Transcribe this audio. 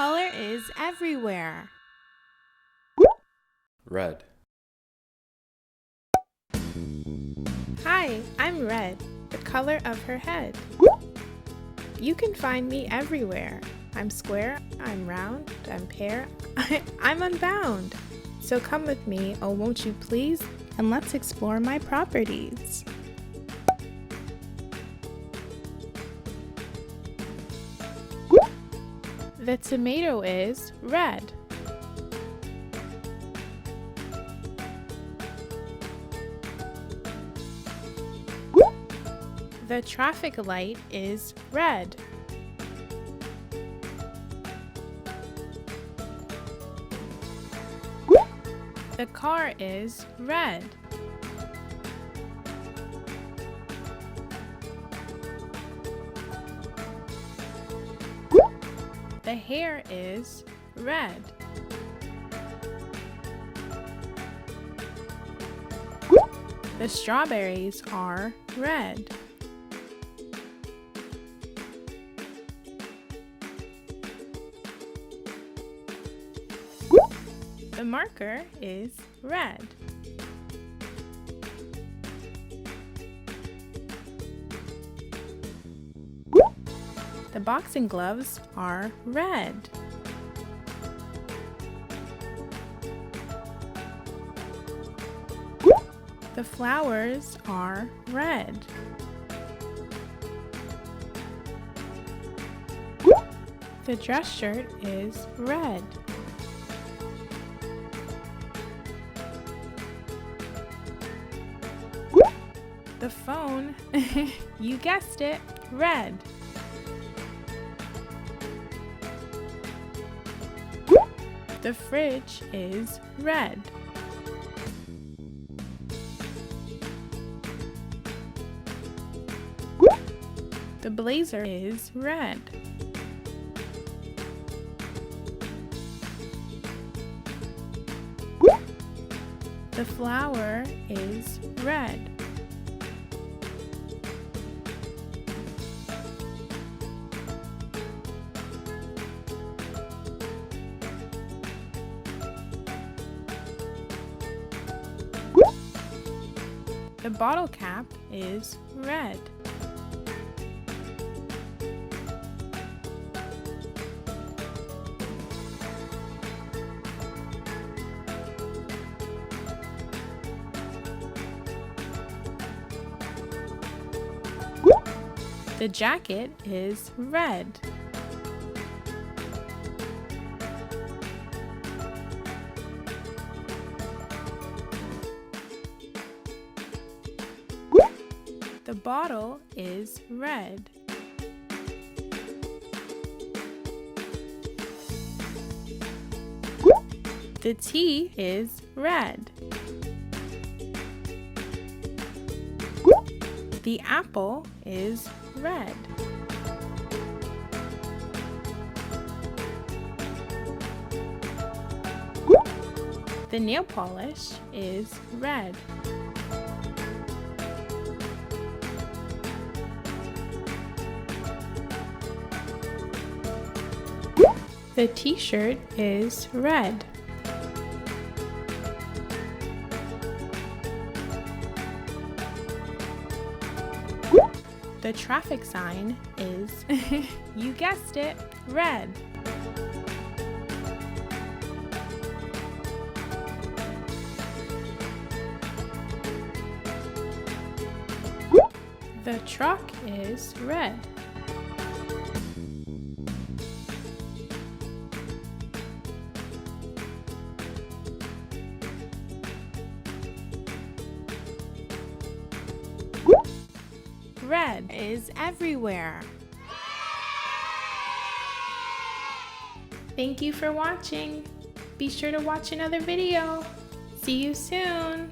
color is everywhere. Red. Hi, I'm Red, the color of her head. You can find me everywhere. I'm square, I'm round, I'm pear, I'm unbound. So come with me, oh won't you please, and let's explore my properties. The tomato is red. The traffic light is red. The car is red. The hair is red. The strawberries are red. The marker is red. The boxing gloves are red. The flowers are red. The dress shirt is red. The phone, you guessed it, red. The fridge is red. The blazer is red. The flower is red. The bottle cap is red. The jacket is red. The bottle is red. The tea is red. The apple is red. The nail polish is red. The t-shirt is red. The traffic sign is, you guessed it, red. The truck is red. Red is everywhere. Thank you for watching. Be sure to watch another video. See you soon.